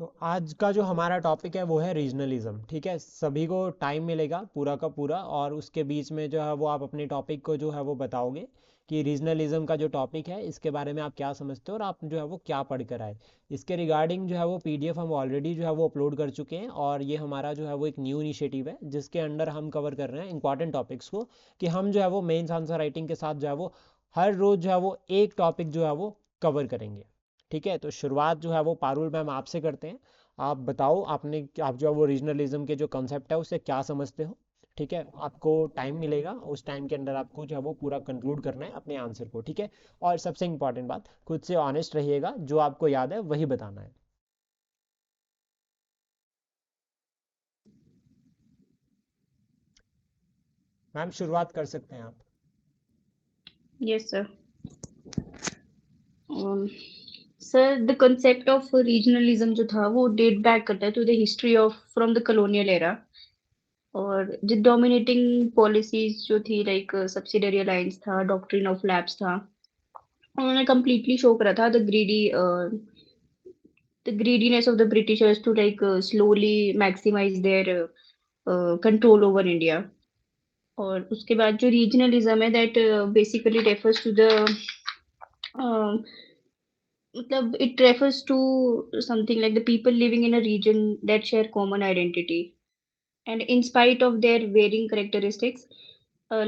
तो आज का जो हमारा टॉपिक है वो है रीजनलिज्म। ठीक है, सभी को टाइम मिलेगा पूरा का पूरा, और उसके बीच में जो है वो आप अपने टॉपिक को जो है वो बताओगे कि रीजनलिज्म का जो टॉपिक है इसके बारे में आप क्या समझते हो और आप जो है वो क्या पढ़ कर आए। इसके रिगार्डिंग जो है वो पीडीएफ हम ऑलरेडी जो है वो अपलोड कर चुके हैं, और ये हमारा जो है वो एक न्यू इनिशिएटिव है जिसके अंडर हम कवर कर रहे हैं इंपॉर्टेंट टॉपिक्स को, कि हम जो है वो मेंस आंसर राइटिंग के साथ जो है वो हर रोज़ जो है वो एक टॉपिक जो है वो कवर करेंगे। ठीक है, तो शुरुआत जो है वो पारुल मैम आपसे करते हैं। आप बताओ आप जो है वो रीजनलिज्म के जो कॉन्सेप्ट है उससे क्या समझते हो। ठीक है, आपको टाइम मिलेगा, उस टाइम के अंदर आपको जो है वो पूरा कंक्लूड करना है अपने आंसर को। ठीक है, और सबसे इंपॉर्टेंट बात, खुद से ऑनेस्ट रहिएगा, जो आपको याद है वही बताना है। मैम शुरुआत कर सकते हैं आप। Yes, sir. Um, Sir, the concept of regionalism जो था वो डेट बैक करता है to the history of from the colonial era. और जो डोमिनेटिंग पॉलिसीज जो थी लाइक सब्सिडरी अलायंस था, डॉक्ट्रिन ऑफ लैप्स था, उन्होंने completely शो करा था the greediness of the Britishers to slowly maximize their control over India. और उसके बाद जो रीजनलिज्म है that basically refers to the मतलब it refers to something like the people living in a region that share common identity, and in spite of their varying characteristics,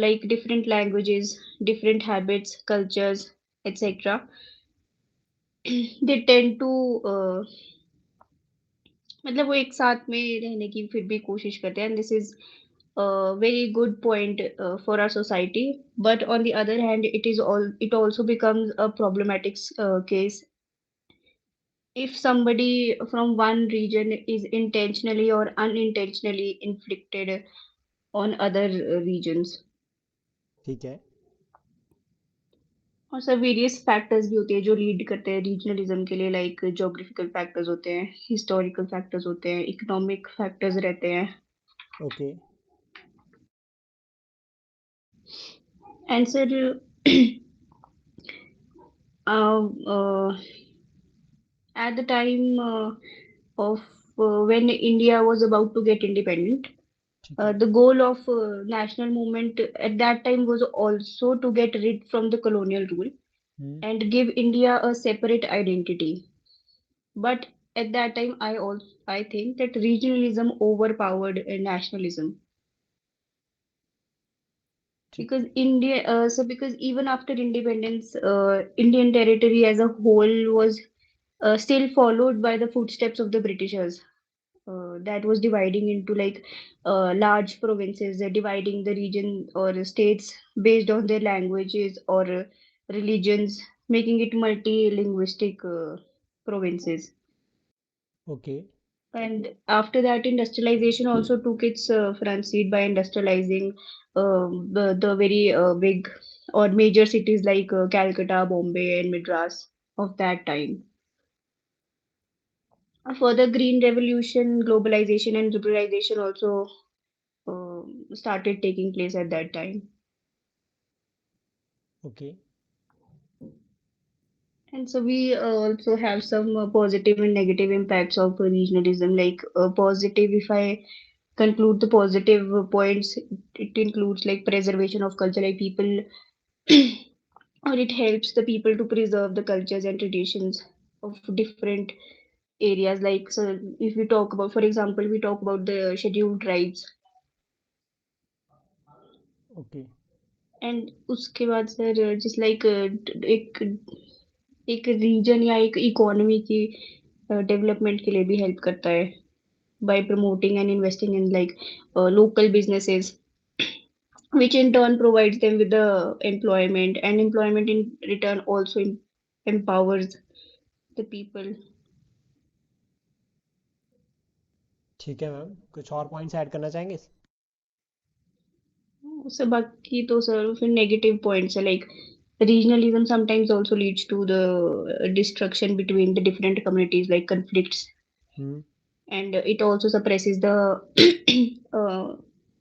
like different languages, different habits, cultures, etc., they tend to मतलब वो एक साथ में रहने की फिर भी कोशिश करते हैं, and this is a very good point for our society. But on the other hand, it also becomes a problematic case if somebody from one region is intentionally or unintentionally inflicted on other regions. ठीक है। और sir various factors भी होते हैं जो lead करते हैं regionalism के लिए, लाइक ज्योग्राफिकल फैक्टर्स होते हैं, हिस्टोरिकल फैक्टर्स होते हैं, इकोनॉमिक फैक्टर्स रहते हैं। Okay. And sir at the time of when India was about to get independent, ठीक है। the goal of national movement at that time was also to get rid from the colonial rule hmm. and give India a separate identity. But at that time, I think that regionalism overpowered nationalism, ठीक because because even after independence, Indian territory as a whole was still followed by the footsteps of the Britishers. That was dividing into large provinces, dividing the region or states based on their languages or religions, making it multi-linguistic provinces. Okay. And after that, industrialization also took its front seat by industrializing the very big or major cities like Calcutta, Bombay, and Madras of that time. Further, green revolution, globalization, and liberalization also started taking place at that time. Okay. And so we also have some positive and negative impacts of regionalism. Like positive, if I conclude the positive points, it includes like preservation of culture, like people, or it helps the people to preserve the cultures and traditions of different areas. Like, so if we talk about, for example, we talk about the scheduled tribes, okay. And उसके बाद sir just like एक एक reason या एक economy की development के लिए भी हेल्प करता है by promoting and investing in local businesses, which in turn provides them with the employment, and employment in return also empowers the people. ठीक है मैम, कुछ और पॉइंट्स ऐड करना चाहेंगे? So बाकी तो सर फिर नेगेटिव पॉइंट्स है like regionalism sometimes also leads to the destruction between the different communities, like conflicts, hmm. and it also suppresses the uh,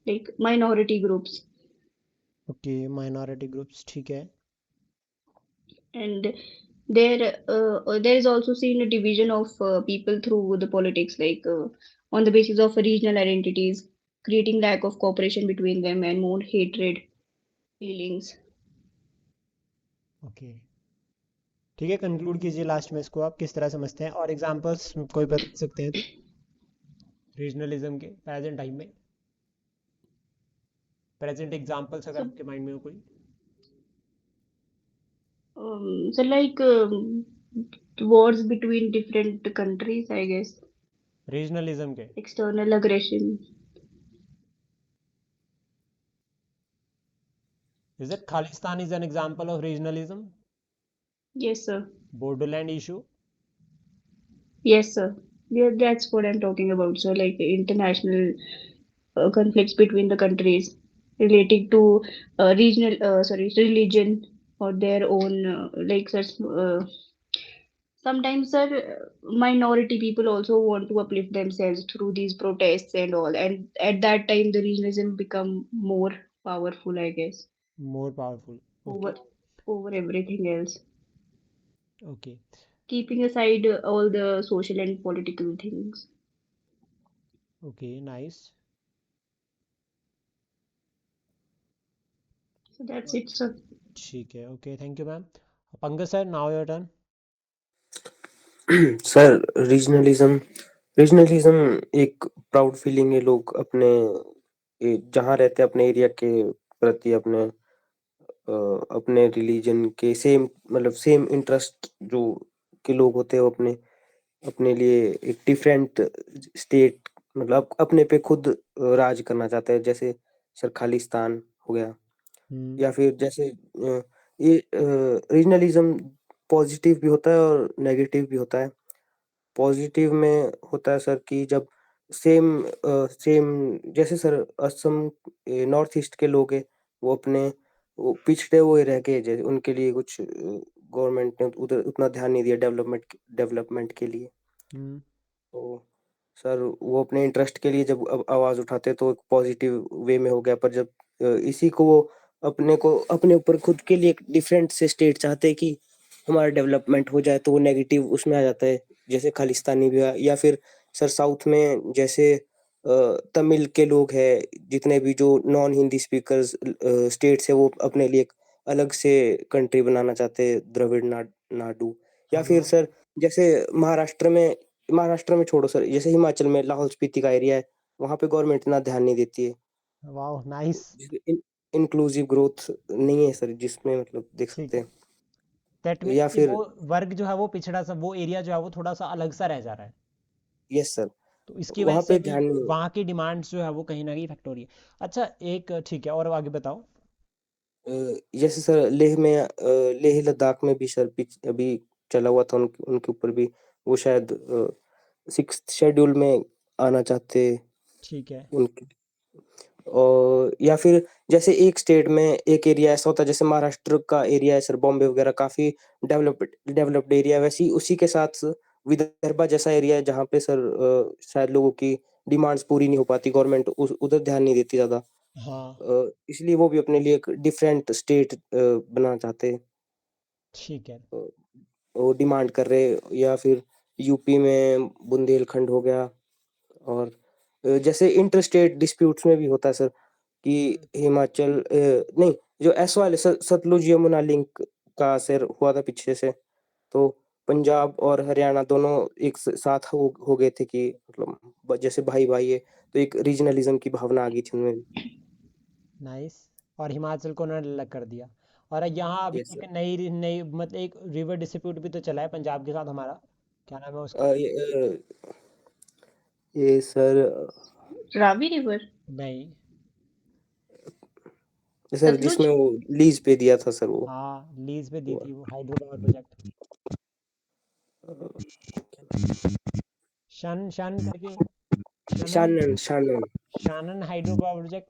like minority groups. Okay, minority groups, ठीक है। And there is also seen a division of people through the politics, like on the basis of regional identities, creating lack of cooperation between them and more hatred feelings. Okay, ठीक है, conclude कीजिए last में इसको, आप किस तरह समझते हैं और एग्जांपल्स कोई बता सकते हैं तो रीजनलिज्म के प्रेजेंट टाइम में, प्रेजेंट एग्जांपल्स अगर So, आपके माइंड में हो कोई। like wars between different countries, I guess. Regionalism के, External aggression. Is it Khalistan is an example of regionalism? Yes, sir. Bodoland issue? Yes, sir. Yeah, that's what I'm talking about. So, like international conflicts between the countries relating to religion or their own, like such. Sometimes, sir, minority people also want to uplift themselves through these protests and all, and at that time, the regionalism become more powerful, I guess, more powerful, okay. over over everything else, okay. keeping aside all the social and political things. Okay, nice. So that's it, sir. ठीक है, okay, thank you ma'am. Pankaj sir, now your turn. Sir, regionalism regionalism एक proud feeling है, लोग अपने जहाँ रहते हैं अपने एरिया के प्रति, अपने रिलीजन के सेम, मतलब सेम इंटरेस्ट जो के लोग होते हैं, वो अपने अपने लिए एक डिफरेंट स्टेट, मतलब अपने पे खुद राज करना चाहते हैं, जैसे सर खालिस्तान हो गया, या फिर जैसे ये रीजनलिज्म पॉजिटिव भी होता है और नेगेटिव भी होता है। पॉजिटिव में होता है सर कि जब सेम जैसे सर असम, नॉर्थ ईस्ट के लोग हैं, वो पिछड़े हुए रह गए, जैसे उनके लिए कुछ गवर्नमेंट ने उधर उतना ध्यान नहीं दिया डेवलपमेंट के लिए। तो सर वो अपने इंटरेस्ट के लिए जब आवाज उठाते तो एक पॉजिटिव वे में हो गया, पर जब इसी को वो अपने ऊपर खुद के लिए एक डिफरेंट से स्टेट चाहते हैं कि हमारा डेवलपमेंट हो जाए, तो वो नेगेटिव उसमें आ जाता है, जैसे खालिस्तानी भी हुआ, या फिर सर साउथ में जैसे तमिल के लोग हैं, जितने भी जो नॉन हिंदी स्पीकर्स स्टेट्स है, वो अपने लिए एक अलग से कंट्री बनाना चाहते हैं, द्रविड़ नाडु। या फिर हाँ, सर जैसे महाराष्ट्र में छोड़ो सर, जैसे हिमाचल में लाहौल स्पीति का एरिया है, वहाँ पे गवर्नमेंट इतना ध्यान नहीं देती है, वाह, नाइस। इंक्लूसिव ग्रोथ नहीं है सर, जिसमें मतलब देख ठीक सकते है, हैं। दैट मीन्स या कि वो फिर वर्ग जो है वो पिछड़ा सा, वो एरिया जो है वो थोड़ा सा अलग सा रह जा रहा है, यस सर, तो इसकी वजह वहाँ से पे भी ध्यान नहीं। वहाँ की डिमांड्स जो है वो कहीं ना कहीं इफेक्ट हो रही है। अच्छा, एक ठीक है, और आगे बताओ। जैसे सर लेह लद्दाख में भी सर अभी चला हुआ था, उनके ऊपर भी वो शायद 6th शेड्यूल में आना चाहते ठीक है। उनके। और या फिर जैसे एक स्टेट में एक एरिया ऐसा होता है, जैसे महाराष्ट्र का एरिया है सर, बॉम्बे वगैरह काफी डेवलप्ड एरिया है, वैसे ही उसी के साथ विदर्भा जैसा एरिया है, जहाँ पे सर शायद लोगों की डिमांड्स पूरी नहीं हो पाती, गवर्नमेंट उधर ध्यान नहीं देती ज्यादा, हाँ, इसलिए वो भी अपने लिए एक डिफरेंट स्टेट बनाना चाहते हैं, ठीक है। अ, वो डिमांड कर रहे। या फिर यूपी में बुंदेलखंड हो गया, और जैसे इंटर स्टेट डिस्प्यूट्स में भी होता है सर कि हिमाचल नहीं, जो एस वाले सतलुज यमुना लिंक का सर हुआ था पीछे से, तो पंजाब और हरियाणा दोनों एक साथ हो गए थे कि मतलब जैसे भाई भाई है, तो एक रीजनलिज्म की भावना आ गई थी उनमें। नाइस। और हिमाचल को उन्होंने अलग कर दिया। और यहाँ अभी यस एक सर। नई नई मतलब एक रिवर डिस्प्यूट भी तो चला है पंजाब के साथ हमारा, क्या नाम है अ, उसका? ये ये सर Ravi River, नहीं। Sir Satluj. जिसमें वो लीज पे दिया था सर, हाँ, लीज पे दी वो थी वो हाइड्रो पावर प्रोजेक्ट। शन शन करके, Shanan, Shanan. Shanan hydro power project.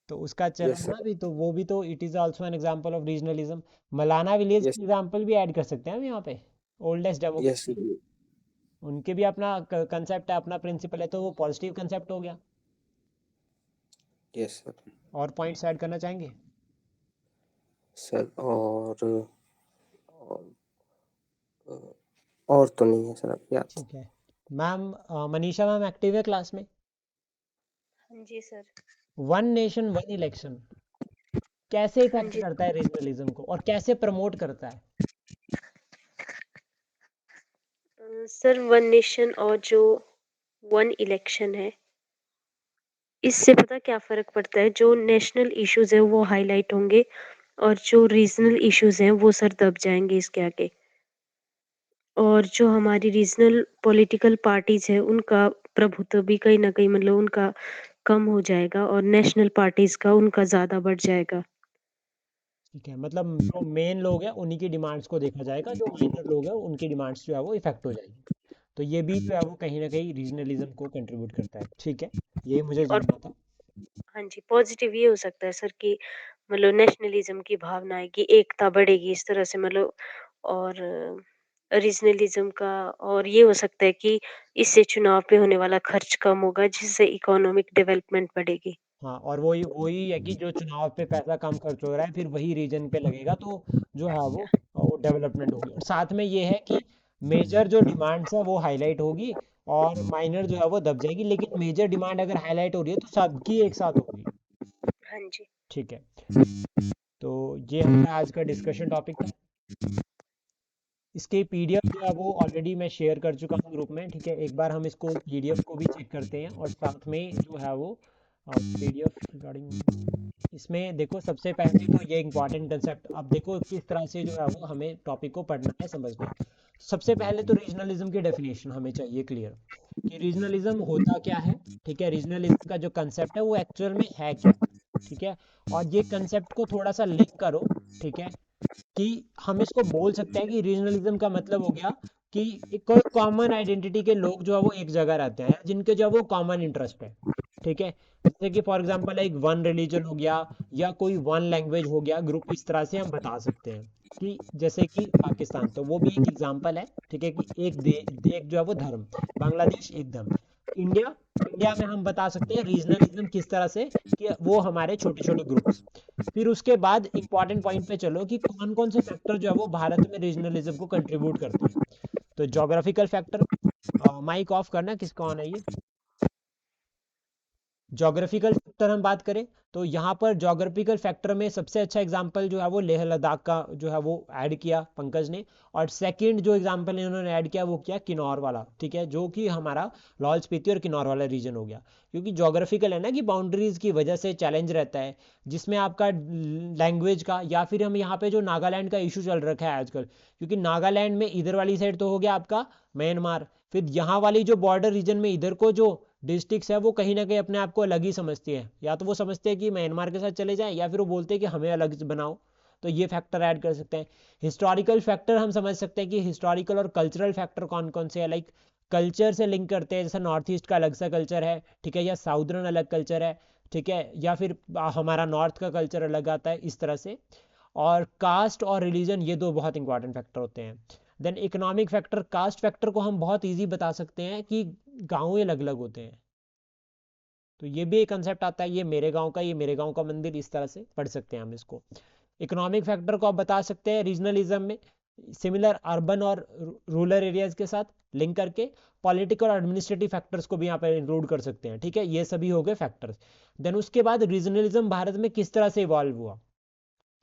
तो उसका चला यस ना सर। भी, तो वो भी तो it is also an example of regionalism. Malana village yes की एग्जांपल भी ऐड कर सकते हैं हम यहाँ पे। ओल्डेस्ट यस डेमोक्रेसी, उनके भी अपना कंसेप्ट है, अपना प्रिंसिपल है, तो वो पॉजिटिव कंसेप्ट हो गया। Yes sir. और पॉइंट्स ऐड करना चाहेंगे? सर और तो नहीं है सर याद। ठीक है मैम। मनीषा मैम एक्टिव है क्लास में? हाँ जी sir. One nation one election कैसे हाँ इफेक्ट जी करता है रीजनलिज्म को और कैसे प्रमोट करता है? सर, वन नेशन और जो वन इलेक्शन है, इससे पता क्या फर्क पड़ता है, जो नेशनल इश्यूज है वो हाईलाइट होंगे और जो रीजनल इश्यूज हैं वो सर दब जाएंगे इसके आगे। और जो हमारी रीजनल पॉलिटिकल पार्टीज है उनका प्रभुत्व भी कहीं ना कहीं मतलब उनका कम हो जाएगा और नेशनल पार्टीज का उनका ज्यादा बढ़ जाएगा। ठीक है, मतलब जो मेन लोग हैं उन्हीं की डिमांड्स को देखा जाएगा, जो माइनर लोग हैं उनकी डिमांड्स जो है वो इफेक्ट हो जाएगी। तो ये भी जो है वो कहीं ना कहीं रीजनलिज्म को कंट्रीब्यूट करता है। ठीक है, ये मुझे और जानना था। हाँ जी, पॉजिटिव ये हो सकता है सर कि मतलब नेशनलिज्म की भावना आएगी, एकता बढ़ेगी इस तरह से मतलब। और रीजनलिज्म का और ये हो सकता है कि इससे चुनाव पे होने वाला खर्च कम होगा जिससे इकोनॉमिक डेवलपमेंट बढ़ेगी। हाँ, और वही वही है कि जो चुनाव पे पैसा कम खर्च हो रहा है फिर वही रीजन पे लगेगा, तो जो है वो डेवलपमेंट होगी। और साथ में ये है कि मेजर जो डिमांड्स है वो हाईलाइट होगी और माइनर जो है वो दब जाएगी, लेकिन मेजर डिमांड अगर हाईलाइट हो रही है तो सबकी एक साथ होगी। हाँ जी। ठीक है, तो ये हमारा आज का डिस्कशन टॉपिक था। इसके पीडीएफ जो है वो ऑलरेडी मैं शेयर कर चुका हूँ ग्रुप में। ठीक है, एक बार हम इसको पीडीएफ को भी चेक करते हैं और साथ में जो है वो पीडीएफ रिगार्डिंग इसमें देखो, सबसे पहले तो ये इंपॉर्टेंट कंसेप्ट अब देखो किस तरह से जो है वो हमें टॉपिक को पढ़ना है, समझना है। सबसे पहले तो रीजनलिज्म की डेफिनेशन हमें चाहिए क्लियर कि रीजनलिज्म होता क्या है। ठीक है, रीजनलिज्म का जो कंसेप्ट है वो एक्चुअल में है क्या। ठीक है, और ये कंसेप्ट को थोड़ा सा लिंक करो। ठीक है, कि हम इसको बोल सकते हैं कि रीजनलिज्म का मतलब हो गया कि एक कोई कॉमन आइडेंटिटी के लोग जो है वो एक जगह रहते हैं जिनके जो है वो कॉमन इंटरेस्ट है। ठीक है, जैसे कि फॉर एग्जांपल एक वन रिलीजन हो गया या कोई वन लैंग्वेज हो गया ग्रुप, इस तरह से हम बता सकते हैं कि जैसे कि पाकिस्तान, तो वो भी एक एग्जांपल है। ठीक है, कि एक जो है वो धर्म, बांग्लादेश एक धर्म, इंडिया, इंडिया में हम बता सकते हैं रीजनलिज्म किस तरह से कि वो हमारे छोटे छोटे ग्रुप्स। फिर उसके बाद इंपॉर्टेंट पॉइंट पे चलो कि कौन कौन से फैक्टर जो है वो भारत में रीजनलिज्म को कंट्रीब्यूट करते हैं। तो जोग्राफिकल फैक्टर, माइक ऑफ करना किसका ऑन है ये। जोग्राफिकल फैक्टर हम बात करें तो यहाँ पर जोग्राफिकल फैक्टर में सबसे अच्छा एग्जांपल जो है वो लेह लद्दाख का जो है वो ऐड किया पंकज ने। और सेकंड जो एग्जांपल इन्होंने ऐड किया वो किया किन्नौर वाला। ठीक है, जो कि हमारा लाहौल स्पीति और किन्नौर वाला रीजन हो गया, क्योंकि जोग्राफिकल है ना कि बाउंड्रीज की वजह से चैलेंज रहता है, जिसमें आपका लैंग्वेज का, या फिर हम यहाँ पे जो नागालैंड का इशू चल रखा है आजकल, क्योंकि नागालैंड में इधर वाली साइड तो हो गया आपका म्यांमार, फिर यहाँ वाली जो बॉर्डर रीजन में इधर को जो डिस्ट्रिक्ट्स है वो कहीं ना कहीं अपने आप को अलग ही समझती है, या तो वो समझते हैं कि म्यांमार के साथ चले जाएं या फिर वो बोलते हैं कि हमें अलग से बनाओ। तो ये फैक्टर ऐड कर सकते हैं। हिस्टोरिकल फैक्टर हम समझ सकते हैं कि हिस्टोरिकल और कल्चरल फैक्टर कौन कौन से है, लाइक कल्चर से लिंक करते हैं, जैसे नॉर्थ ईस्ट का अलग सा कल्चर है। ठीक है, या साउदर्न अलग कल्चर है। ठीक है, या फिर हमारा नॉर्थ का कल्चर अलग आता है, इस तरह से। और कास्ट और रिलीजन, ये दो बहुत इंपॉर्टेंट फैक्टर होते हैं। Then economic factor, caste factor को हम बहुत इजी बता सकते हैं कि गाँव अलग अलग होते हैं, तो ये भी एक कंसेप्ट आता है, ये मेरे गांव का, ये मेरे गांव का मंदिर, इस तरह से पढ़ सकते हैं हम इसको। इकोनॉमिक फैक्टर को आप बता सकते हैं रीजनलिज्म में सिमिलर अर्बन और रूरल एरियाज के साथ लिंक करके। पॉलिटिकल और एडमिनिस्ट्रेटिव फैक्टर्स को भी यहाँ पर इंक्लूड कर सकते हैं। ठीक है, ये सभी हो गए फैक्टर्स। देन उसके बाद रीजनलिज्म भारत में किस तरह से इवॉल्व हुआ।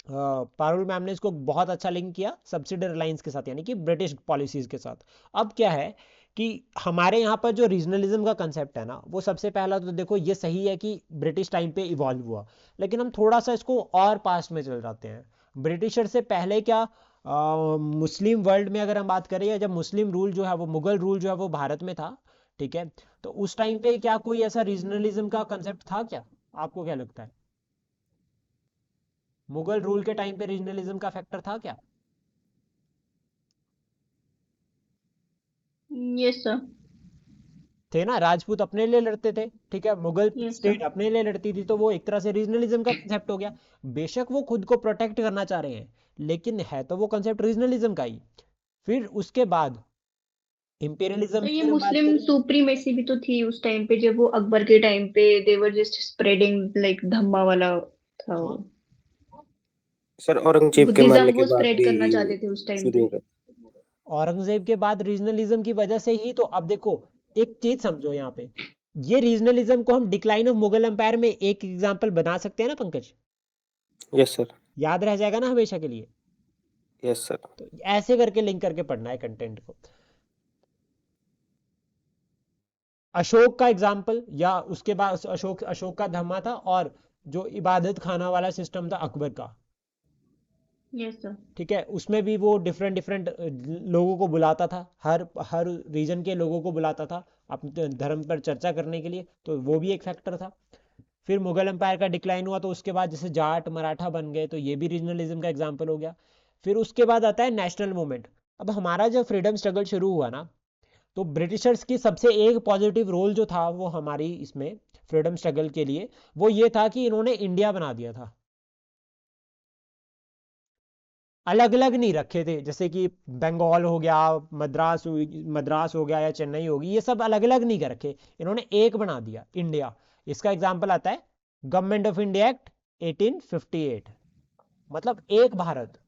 पारुल मैम ने इसको बहुत अच्छा लिंक किया सब्सिडरी लाइंस के साथ, यानी कि ब्रिटिश पॉलिसीज के साथ। अब क्या है कि हमारे यहाँ पर जो रीजनलिज्म का कंसेप्ट है ना, वो सबसे पहला तो देखो ये सही है कि ब्रिटिश टाइम पे इवॉल्व हुआ, लेकिन हम थोड़ा सा इसको और पास्ट में चल जाते हैं। ब्रिटिशर से पहले क्या, मुस्लिम वर्ल्ड में अगर हम बात करें, या जब मुस्लिम रूल जो है वो मुगल रूल जो है वो भारत में था। ठीक है, तो उस टाइम पे क्या कोई ऐसा रीजनलिज्म का कंसेप्ट था क्या, आपको क्या लगता है? मुगल रूल के टाइम पे रीजनलिज्म का फैक्टर था क्या? Yes sir. थे ना, राजपूत अपने लिए लड़ते थे। ठीक है, मुगल यस स्टेट सर। अपने लिए लड़ती थी, तो वो एक तरह से रीजनलिज्म का कंसेप्ट हो गया। बेशक वो खुद को प्रोटेक्ट करना चाह रहे हैं, लेकिन है तो वो कंसेप्ट रीजनलिज्म का ही। फिर उसके बाद इंपीरियलिज्म तो की ये अगर हम बात मुस्लिम करें, सुप्रीमेसी भी तो थी उस टाइम पे, जब वो अकबर के टाइम पे दे वर जस्ट स्प्रेडिंग लाइक धम्मा वाला था वो। हाँ सर औरंगजेब के बुद्धिज्म मारने के वो बाद स्प्रेड भी करना ये चाहते थे उस टाइम शुरू पे। हो गया। औरंगजेब के बाद रीजनलिज्म की वजह से ही तो अब देखो, एक चीज समझो यहाँ पे, ये रीजनलिज्म को हम डिक्लाइन ऑफ मुगल एम्पायर में एक एग्जांपल बना सकते हैं ना पंकज? Yes sir. याद रह जाएगा ना हमेशा के लिए? Yes sir. तो ऐसे करके लिंक करके पढ़ना है कंटेंट को। अशोक का एग्जाम्पल, या उसके बाद अशोक अशोक का धम्मा था, और जो इबादत खाना वाला सिस्टम था अकबर का, यस सर। ठीक है, उसमें भी वो डिफरेंट डिफरेंट लोगों को बुलाता था, हर हर रीजन के लोगों को बुलाता था अपने धर्म पर चर्चा करने के लिए, तो वो भी एक फैक्टर था। फिर मुगल एम्पायर का डिक्लाइन हुआ तो उसके बाद जैसे जाट मराठा बन गए, तो ये भी रीजनलिज्म का एग्जाम्पल हो गया। फिर उसके बाद आता है नेशनल मूवमेंट। अब हमारा जब फ्रीडम स्ट्रगल शुरू हुआ ना, तो ब्रिटिशर्स की सबसे एक पॉजिटिव रोल जो था वो हमारी इसमें फ्रीडम स्ट्रगल के लिए, वो ये था कि इन्होंने इंडिया बना दिया था। अलग अलग नहीं रखे थे, जैसे कि बंगाल हो गया, मद्रास हो गया, या चेन्नई होगी, ये सब अलग अलग नहीं कर रखे, इन्होंने एक बना दिया इंडिया। इसका एग्जाम्पल आता है गवर्नमेंट ऑफ इंडिया एक्ट 1858, मतलब एक भारत।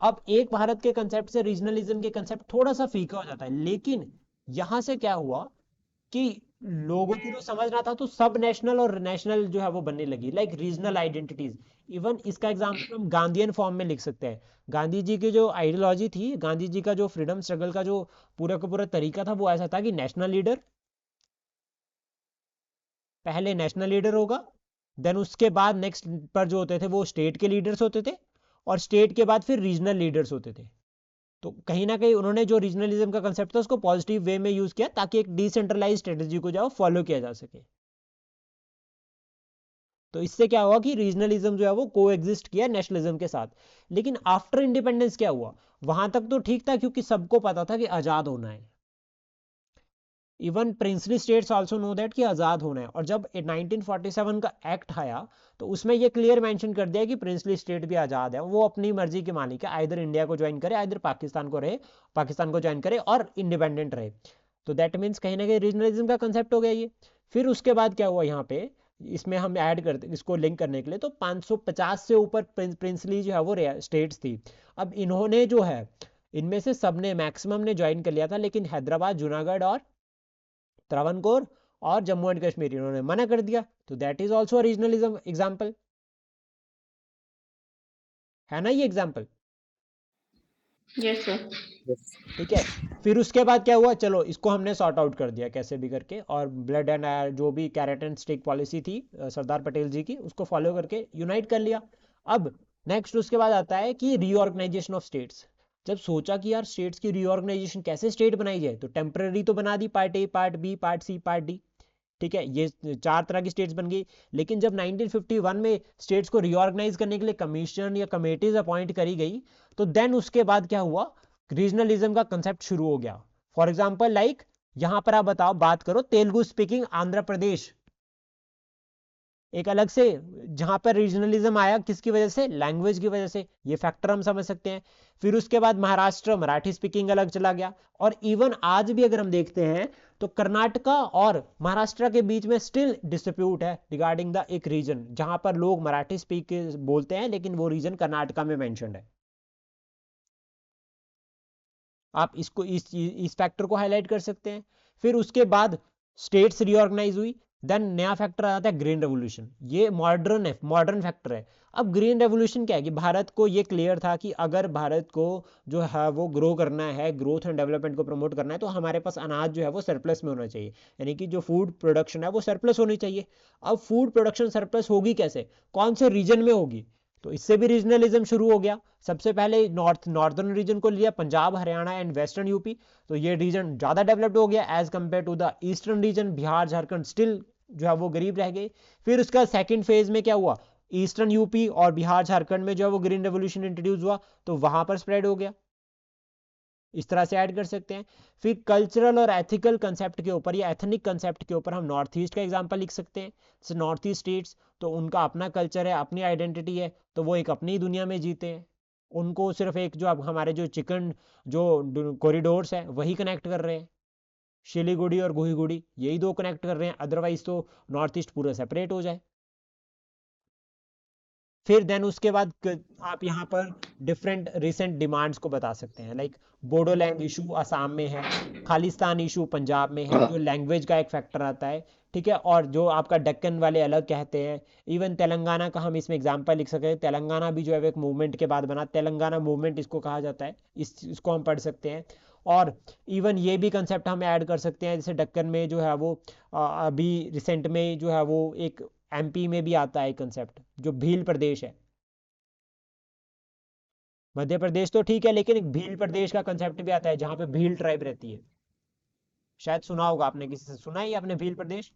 अब एक भारत के कंसेप्ट से रीजनलिज्म के कंसेप्ट थोड़ा सा फीका हो जाता है, लेकिन यहां से क्या हुआ कि लोगों को जो समझ रहा था, तो सब नेशनल और नेशनल जो है वो बनने लगी, लाइक रीजनल आइडेंटिटीज। इवन इसका एग्जांपल हम गांधीयन फॉर्म में लिख सकते हैं। गांधी जी की जो आइडियोलॉजी थी, गांधी जी का जो फ्रीडम स्ट्रगल का जो पूरा का पूरा तरीका था, वो ऐसा था कि नेशनल लीडर, पहले नेशनल लीडर होगा, देन उसके बाद नेक्स्ट पर जो होते थे वो स्टेट के लीडर्स होते थे, और स्टेट के बाद फिर रीजनल लीडर्स होते थे। तो कहीं ना कहीं उन्होंने जो रीजनलिज्म का कंसेप्ट था उसको पॉजिटिव वे में यूज किया, ताकि एक डिसेंट्रलाइज स्ट्रेटेजी को जो फॉलो किया जा सके। तो इससे क्या हुआ कि रीजनलिज्म जो है वो को एग्जिस्ट किया नेशनलिज्म के साथ। लेकिन आफ्टर इंडिपेंडेंस क्या हुआ? वहां तक तो ठीक था, क्योंकि सबको पता था कि आजाद होना है। Even princely states also know that कि आजाद होना है। और जब 1947 का एक्ट आया, तो उसमें ये क्लियर मेंशन कर दिया कि प्रिंसली स्टेट भी आजाद है, वो अपनी मर्जी के मालिक है, आइदर इंडिया को ज्वाइन करे, आइदर पाकिस्तान को रहे, पाकिस्तान को ज्वाइन करे और इंडिपेंडेंट रहे। तो दैट मीन्स कहीं ना कहीं रीजनलिज्म का कंसेप्ट हो गया ये। फिर उसके बाद क्या हुआ यहाँ पे, इसमें हम ऐड करते इसको लिंक करने के लिए, तो 550 से ऊपर प्रिंसली जो है वो स्टेट्स थी। अब इन्होंने जो है, इनमें से सबने मैक्सिमम ने ज्वाइन कर लिया था, लेकिन हैदराबाद, जूनागढ़ और त्रावणकोर और जम्मू एंड कश्मीर इन्होंने मना कर दिया। तो that is also regionalism example, है ना ये एग्जाम्पल? Yes sir. यस। ठीक है। फिर उसके बाद क्या हुआ, चलो इसको हमने सॉर्ट आउट कर दिया कैसे भी करके, और ब्लड एंड जो भी कैरेट एंड स्टिक पॉलिसी थी सरदार पटेल जी की, उसको फॉलो करके यूनाइट कर लिया। अब नेक्स्ट उसके बाद आता है कि रीऑर्गेनाइजेशन ऑफ स्टेट्स। जब सोचा कि यार स्टेट्स की रीऑर्गेनाइजेशन कैसे स्टेट बनाई जाए, तो टेम्पररी तो बना दी, part A, part B, part C, part D, ठीक है, ये 4 तरह की स्टेट्स बन गई। लेकिन जब 1951 में स्टेट्स को रीऑर्गेनाइज करने के लिए कमीशन या कमेटीज अपॉइंट करी गई, तो देन उसके बाद क्या हुआ, रीजनलिज्म का कंसेप्ट शुरू हो गया। फॉर एग्जाम्पल लाइक यहां पर आप बताओ, बात करो तेलुगु स्पीकिंग आंध्र प्रदेश, एक अलग से, जहां पर रीजनलिज्म आया किसकी वजह से, लैंग्वेज की वजह से, ये फैक्टर हम समझ सकते हैं। फिर उसके बाद महाराष्ट्र मराठी स्पीकिंग अलग चला गया। और इवन आज भी अगर हम देखते हैं, तो कर्नाटका और महाराष्ट्र के बीच में स्टिल डिस्प्यूट है रिगार्डिंग द एक रीजन, जहां पर लोग मराठी स्पीक बोलते हैं, लेकिन वो रीजन कर्नाटका में मेंशन्ड है। आप इसको इस फैक्टर को हाईलाइट कर सकते हैं। फिर उसके बाद स्टेट्स रीऑर्गेनाइज हुई, देन नया फैक्टर आता है ग्रीन रेवोल्यूशन। ये मॉडर्न है, मॉडर्न फैक्टर है। अब ग्रीन रेवोल्यूशन क्या है कि भारत को ये क्लियर था कि अगर भारत को जो है वो ग्रो करना है, ग्रोथ एंड डेवलपमेंट को प्रमोट करना है, तो हमारे पास अनाज जो है वो सरप्लस में होना चाहिए, यानी कि जो फूड प्रोडक्शन है वो सरप्लस होनी चाहिए। अब फूड प्रोडक्शन सरप्लस होगी कैसे, कौन से रीजन में होगी? तो इससे भी रीजनलिज्म शुरू हो गया। सबसे पहले नॉर्दर्न रीजन को लिया, Punjab, Haryana and western UP, तो ये रीजन ज्यादा डेवलप्ड हो गया as compared to the eastern region, Bihar Jharkhand still जो है वो गरीब रह गए। फिर उसका सेकंड फेज में क्या हुआ, ईस्टर्न यूपी और बिहार झारखंड में जो है वो ग्रीन रेवोल्यूशन इंट्रोड्यूस हुआ, तो वहां पर स्प्रेड हो गया। इस तरह से ऐड कर सकते हैं। फिर कल्चरल और एथिकल कंसेप्ट के ऊपर या एथनिक कंसेप्ट के ऊपर हम नॉर्थ ईस्ट का एग्जांपल लिख सकते हैं। जैसे नॉर्थ ईस्ट स्टेट्स, तो उनका अपना कल्चर है, अपनी आइडेंटिटी है, तो वो एक अपनी दुनिया में जीते हैं। उनको सिर्फ एक जो अब हमारे जो चिकन जो कॉरिडोर्स है वही कनेक्ट कर रहे हैं, शिलीगुड़ी और गुहीगुड़ी, यही दो कनेक्ट कर रहे हैं, अदरवाइज तो नॉर्थ ईस्ट पूरा सेपरेट हो जाए। फिर देन उसके बाद आप यहाँ पर डिफरेंट रिसेंट डिमांड्स को बता सकते हैं, लाइक बोडोलैंड इशू असम में है, खालिस्तान इशू पंजाब में है, जो लैंग्वेज का एक फैक्टर आता है, ठीक है। और जो आपका दक्कन वाले अलग कहते हैं, इवन तेलंगाना का हम इसमें एग्जांपल लिख सकते हैं। तेलंगाना भी जो है एक मूवमेंट के बाद बना, तेलंगाना मूवमेंट इसको कहा जाता है, इसको हम पढ़ सकते हैं। और इवन ये भी कंसेप्ट हम ऐड कर सकते हैं, जैसे दक्कन में जो है वो अभी रिसेंट में जो है वो एक एमपी में भी आता है कंसेप्ट, जो भील प्रदेश है। मध्य प्रदेश तो ठीक है, लेकिन एक भील प्रदेश का कंसेप्ट भी आता है जहां पे भील ट्राइब रहती है। शायद सुना होगा आपने, किसी से सुना है ये आपने भील प्रदेश?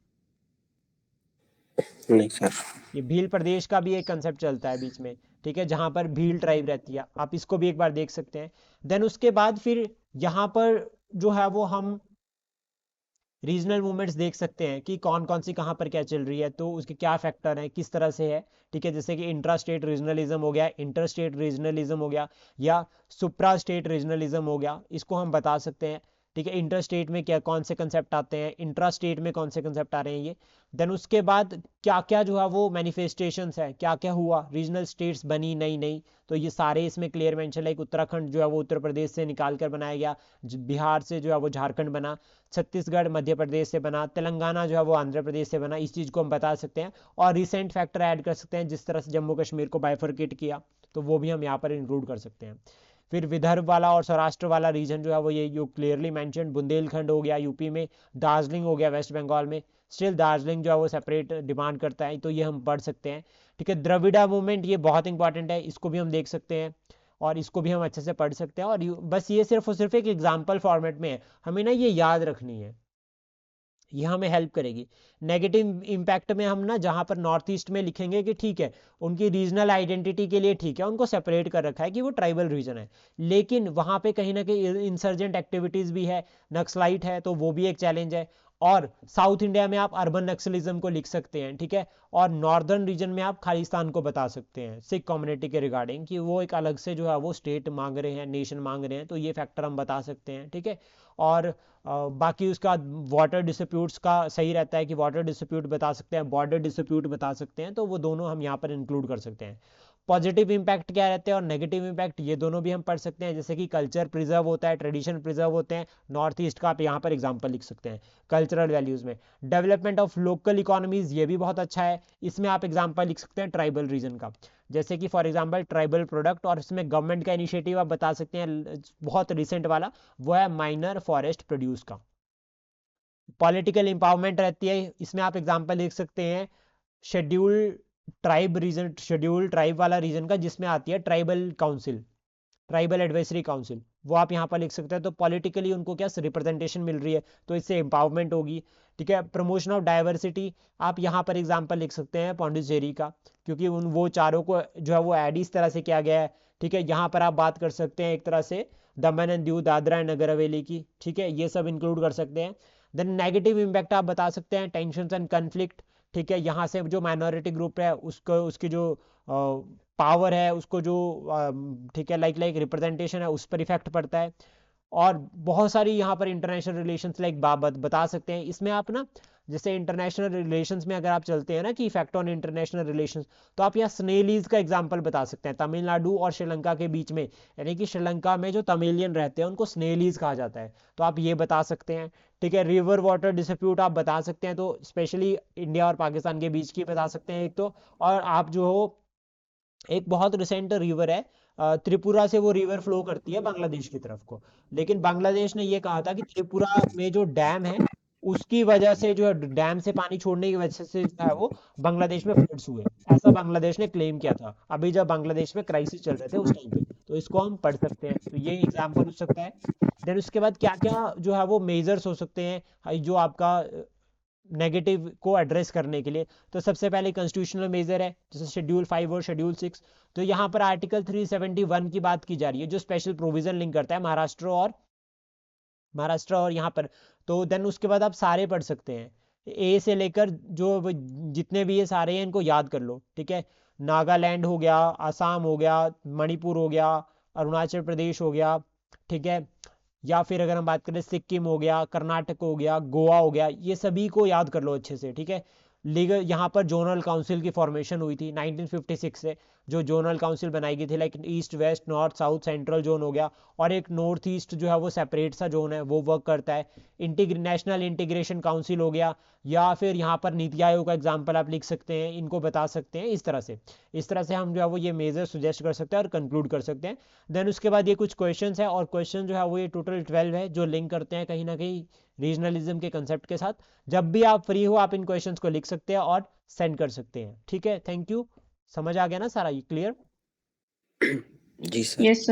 नहीं सर। ये भील प्रदेश का भी एक कंसेप्ट चलता है बीच में, ठीक है, जहां पर भील ट्राइब रहती है। आप इसको भी एक बार देख सकते हैं। देन उसके बाद फिर यहाँ पर जो है वो हम रीजनल मूवमेंट्स देख सकते हैं कि कौन कौन सी कहाँ पर क्या चल रही है, तो उसके क्या फैक्टर हैं, किस तरह से है, ठीक है। जैसे कि इंट्रा स्टेट रीजनलिज्म हो गया, इंटर स्टेट रीजनलिज्म हो गया, या सुप्रा स्टेट रीजनलिज्म हो गया, इसको हम बता सकते हैं, ठीक है। इंटर स्टेट में क्या कौन से कंसेप्ट आते हैं, इंट्रा स्टेट में कौन से कंसेप्ट आ रहे हैं ये। देन उसके बाद क्या क्या जो है वो मैनिफेस्टेशंस है, क्या क्या हुआ, रीजनल स्टेट्स बनी नहीं नहीं, तो ये सारे इसमें क्लियर मेंशन, लाइक उत्तराखंड जो है वो उत्तर प्रदेश से निकाल कर बनाया गया, बिहार से जो है वो झारखंड बना, छत्तीसगढ़ मध्य प्रदेश से बना, तेलंगाना जो है वो आंध्र प्रदेश से बना, इस चीज़ को हम बता सकते हैं। और रिसेंट फैक्टर ऐड कर सकते हैं, जिस तरह से जम्मू कश्मीर को बाइफरकेट किया, तो वो भी हम यहाँ पर इंक्लूड कर सकते हैं। फिर विदर्भ वाला और सौराष्ट्र वाला रीजन जो है वो ये यू क्लियरली मैंशन, बुंदेलखंड हो गया यूपी में, दार्जिलिंग हो गया वेस्ट बंगाल में, स्टिल दार्जिलिंग जो है वो सेपरेट डिमांड करता है, तो ये हम पढ़ सकते हैं, ठीक है। द्रविड़ा मूवमेंट ये बहुत इंपॉर्टेंट है, इसको भी हम देख सकते हैं और इसको भी हम अच्छे से पढ़ सकते हैं। और बस ये सिर्फ और सिर्फ एक एग्जाम्पल फॉर्मेट में है, हमें ना ये याद रखनी है, ये हमें हेल्प करेगी। नेगेटिव इम्पैक्ट में हम ना जहाँ पर नॉर्थ ईस्ट में लिखेंगे कि ठीक है उनकी रीजनल आइडेंटिटी के लिए ठीक है, उनको सेपरेट कर रखा है कि वो ट्राइबल रीजन है, लेकिन वहाँ पे कहीं ना कहीं इंसर्जेंट एक्टिविटीज़ भी है, नक्सलाइट है, तो वो भी एक चैलेंज है। और साउथ इंडिया में आप अर्बन नक्सलिज्म को लिख सकते हैं, ठीक है। और नॉर्दर्न रीजन में आप खालिस्तान को बता सकते हैं सिख कम्युनिटी के रिगार्डिंग, कि वो एक अलग से जो है वो स्टेट मांग रहे हैं, नेशन मांग रहे हैं, तो ये फैक्टर हम बता सकते हैं, ठीक है। और बाकी उसका वाटर डिस्प्यूट्स का सही रहता है कि वाटर डिस्प्यूट बता सकते हैं, बॉर्डर डिस्प्यूट बता सकते हैं, तो वो दोनों हम यहाँ पर इंक्लूड कर सकते हैं। पॉजिटिव इम्पैक्ट क्या रहते हैं और नेगेटिव इम्पैक्ट, ये दोनों भी हम पढ़ सकते हैं। जैसे कि कल्चर प्रिजर्व होता है, ट्रेडिशन प्रिजर्व होते हैं, नॉर्थ ईस्ट का आप यहाँ पर एग्जांपल लिख सकते हैं कल्चरल वैल्यूज़ में। डेवलपमेंट ऑफ लोकल इकोनॉमीज़, ये भी बहुत अच्छा है, इसमें आप एग्जांपल लिख सकते हैं ट्राइबल रीजन का, जैसे कि फॉर एग्जांपल ट्राइबल प्रोडक्ट, और इसमें गवर्नमेंट का इनिशिएटिव आप बता सकते हैं बहुत रिसेंट वाला, वो है माइनर फॉरेस्ट प्रोड्यूस का। पॉलिटिकल एम्पावरमेंट रहती है, इसमें आप एग्जांपल लिख सकते हैं schedule tribe region, schedule tribe वाला रीजन का, जिसमें आती है tribal council, tribal advisory council, वो आप यहाँ पर लिख सकते हैं। तो पॉलिटिकली उनको क्या रिप्रेजेंटेशन मिल रही है, तो इससे एम्पावरमेंट होगी, ठीक है। प्रमोशन ऑफ डाइवर्सिटी, आप यहाँ पर एग्जांपल लिख सकते हैं पौंडीचेरी का, क्योंकि उन वो चारों को जो है वो ऐड इस तरह से किया गया है, ठीक है। यहाँ पर आप बात कर सकते हैं एक तरह से दमन एंड दीव, दादरा एंड नगर हवेली की, ठीक है, ये सब इंक्लूड कर सकते हैं। देन नेगेटिव इम्पैक्ट आप बता सकते हैं टेंशन एंड कन्फ्लिक्ट, ठीक है, यहाँ से जो माइनॉरिटी ग्रुप है उसको, उसकी जो पावर है उसको जो ठीक है लाइक रिप्रेजेंटेशन है उस पर इफेक्ट पड़ता है। और बहुत सारी यहाँ पर इंटरनेशनल रिलेशंस लाइक बाबत बता सकते हैं। इसमें आप ना जैसे इंटरनेशनल रिलेशंस में अगर आप चलते हैं ना कि इफेक्ट ऑन इंटरनेशनल रिलेशंस, तो आप यहाँ स्नेलीज का एग्जांपल बता सकते हैं, तमिलनाडु और श्रीलंका के बीच में, यानी कि श्रीलंका में जो तमिलियन रहते हैं उनको स्नेलीज कहा जाता है, तो आप ये बता सकते हैं, ठीक है। रिवर वाटर डिस्प्यूट आप बता सकते हैं, तो स्पेशली इंडिया और पाकिस्तान के बीच की बता सकते हैं एक तो। और आप जो हो एक बहुत रिसेंट रिवर है त्रिपुरा से, वो रिवर फ्लो करती है बांग्लादेश की तरफ को, लेकिन बांग्लादेश ने ये कहा था कि त्रिपुरा में जो डैम है उसकी वजह से, जो है डैम से पानी छोड़ने की वजह से जो है वो बांग्लादेश में फ्लड्स हुए, ऐसा बांग्लादेश ने क्लेम किया था अभी जब बांग्लादेश में क्राइसिस चल रहे थे उस टाइम पे, तो इसको हम पढ़ सकते हैं, तो ये एग्जाम्पल हो सकता है। देन उसके बाद क्या क्या जो है वो मेजर्स हो सकते हैं जो आपका नेगेटिव को एड्रेस करने के लिए, तो सबसे पहले कॉन्स्टिट्यूशनल मेजर है जैसे शेड्यूल 5 और शेड्यूल 6, तो यहाँ पर आर्टिकल 371 की बात की जा रही है जो स्पेशल प्रोविजन लिंक करता है महाराष्ट्र और यहाँ पर। तो देन उसके बाद आप सारे पढ़ सकते हैं, ए से लेकर जो जितने भी ये सारे हैं इनको याद कर लो, ठीक है। नागालैंड हो गया, असम हो गया, मणिपुर हो गया, अरुणाचल प्रदेश हो गया, ठीक है, या फिर अगर हम बात करें सिक्किम हो गया, कर्नाटक हो गया, गोवा हो गया, ये सभी को याद कर लो अच्छे से, ठीक है। लीगल यहाँ पर जोनल काउंसिल की फॉर्मेशन हुई थी 1956 से, जो जोनल काउंसिल बनाई गई थी, like east west north south central zone हो गया, और एक नॉर्थ ईस्ट जो है वो सेपरेट सा जोन है, वो वर्क करता है। नेशनल इंटीग्रेशन काउंसिल हो गया, या फिर यहाँ पर नीति आयोग का एग्जाम्पल आप लिख सकते हैं, इनको बता सकते हैं। इस तरह से हम जो है वो ये मेजर सुजेस्ट कर सकते हैं और कंक्लूड कर सकते हैं। देन उसके बाद ये कुछ क्वेश्चन है, और क्वेश्चन जो है वो ये टोटल 12 है, जो लिंक करते हैं कहीं ना कहीं रीजनलिज्म के कंसेप्ट के साथ। जब भी आप फ्री हो आप इन क्वेश्चंस को लिख सकते हैं और सेंड कर सकते हैं। ठीक है, थैंक यू। समझ आ गया ना सारा, ये क्लियर? जी सर। Yes, sir.